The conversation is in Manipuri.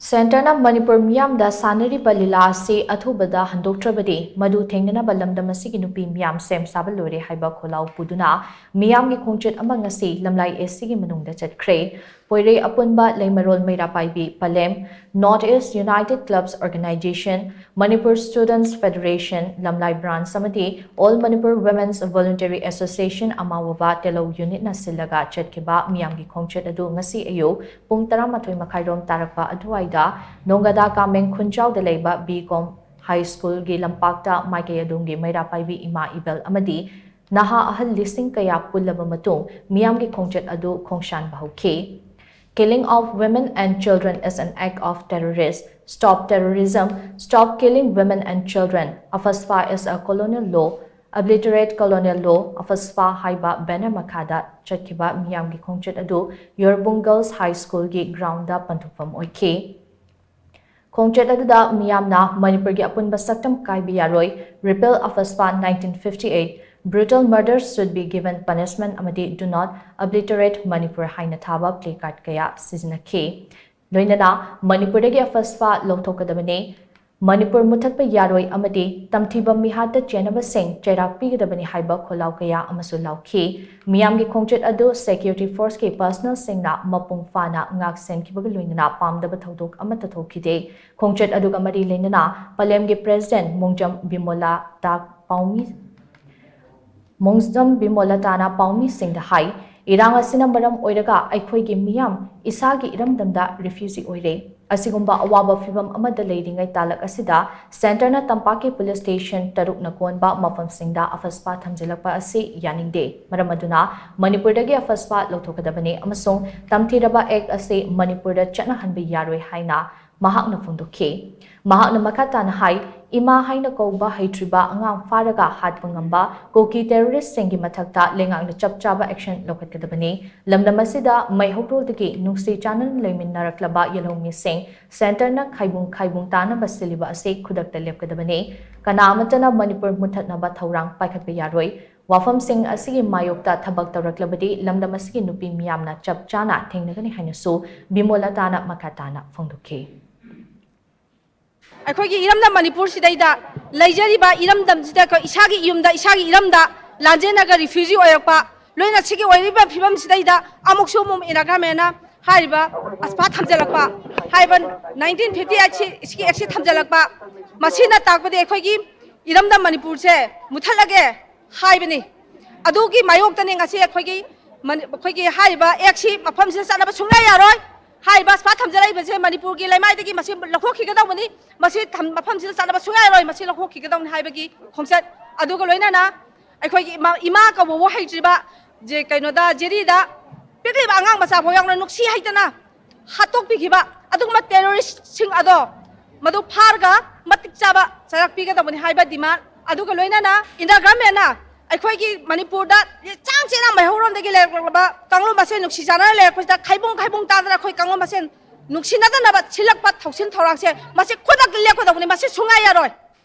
Centerna Manipur Meeyamda Sanariba Lila AC athubada Handoktrabadi Madu Thengnanaba lamdam asigi nupi meeyam shem shaba loire haiba khollao puduna meeyam gi Khongchat ama ngasi Lamlai AC gi manung da Chatkhre poire apunba leimarol meira paibi palem Northeast United Clubs Organization Manipur Students Federation Lamlai branch samadi All Manipur Women's Voluntary Association amawaba telo unit na silaga Chatkhre meeyam gi Khongchat adu ngasi ayo pung 12 makhairom tarakpa adhuai Nongada Kameng Khunchau de Leba B.Com High School gi Lampakta Maike Adungi Meira Paibi Ima Ibel Amadi Naha Ahal listing kaya pulaba matung meeyam gi Khongchat adu Khongshan bahauke. Killing of women and children is an act of terrorists. Stop terrorism. Stop killing women and children. Afasfa is a colonial law. Obliterate colonial law. Afasfa haiba banner makada Chatkhre meeyam gi Khongchat adu Yorbung Girls High School gi ground da panthukfam oike. Khongchat aduda Meeyamna Manipur gi apunba saktam kaibi yaroi repeal Afasfa 1958 brutal murders should be given punishment amadi do not obliterate Manipur Haina thaba placard kaya sizinake loinana Manipur gi Afasfa lothokadabane Manipur muthakpa yaroi amadi tamthiba mihata chenaba sing cherak pigadabani haiba khollao kaya amasu lauki meeyam gi Khongchat adu security force ki personal singna mapung fana ngak sen kibaga loinana pamdaba thodok amata thokide Khongchat adu gamari leinana palem gi president Mongjam Bimola ta paumi Mongjam Bimola tana paumi singda hai irang asina maram oiraga aikhoi gi meeyam isagi iramdamda refugee oire Asigumba awaba fibam amada leidingai talak asida Centerna Tampaki Police Station taruk na konba mafam singda Afaspa thamjilakpa asi yaningde maramaduna Manipurdagi Afaspa lothokadabane amasung tamthiraba act ase Manipurda chatnahanba yaroi haina mahakna phongdokhe mahakna makhatana hai ima haina kouba haitriba angang faraga hatpa ngamba koki terrorist singi mathakta lengangna chapchaba action lokhatkadabane lamdam asida maihokroldagi nungsi chanan leiminnaraklaba yelhomi sing Centerna khaibung tana basiliba ase khudakta lepkadabane kana amatana Manipur muthatnaba thaurang paikhatpa yaroi wafam sing asigi mayokta thabak tawraklabadi lamdam asigi nupi meeyamna chapchana thengnagani hainasu Bimola tana makhatana phongdokhe अखोगी इरमदा Manipur सिदैदा लैजरिबा इरमदम सिदा को इसागी युमदा इसागी इरमदा लांजेनागा रिफ्यूजी ओयरपा लोइना सिगी ओयरिबा फिबम सिदैदा अमुकसु मुम इनाग्रामेना हारिबा अस्पा थमजलकपा हाइबन 1958 इसकी एक्सी थमजलकपा मसीना ताकबदे अखोगी इरमदा मणिपुर से मुथलगे हाइबनी अदुगी मायोक्तने ngasi अखोगी हारिबा एक्सी मफम से सानबा Sunga यारोय Haiba spat hamjalai bese Manipur gi laimai degi masi lakho khigadaw mani masi mafam sila sanaba sungai roi masi lakho khigadaw ni haiba gi Khongchat aduga loina na akhoi gi ima ka wo haitriba je kaino da jeri da pekli ba angang masa boyang na nuksi haitana hatok pigiba adugma terrorist sing ado madu pharga matik chaba sarak pigadaw mani haiba demand aduga loina na Instagram na अखोई की मणिपुर दा चांग चेना महौरम दगी लेरबा कांगलो मसे नुक्सी जाना लेरखोई दा खाइबों तादरा खोई कांगलो मसे नुक्सी नदा नबा छिलक पा थौसिन थौरांग से मसे खुदक लेखो दबनी मसे सुंगा यारोय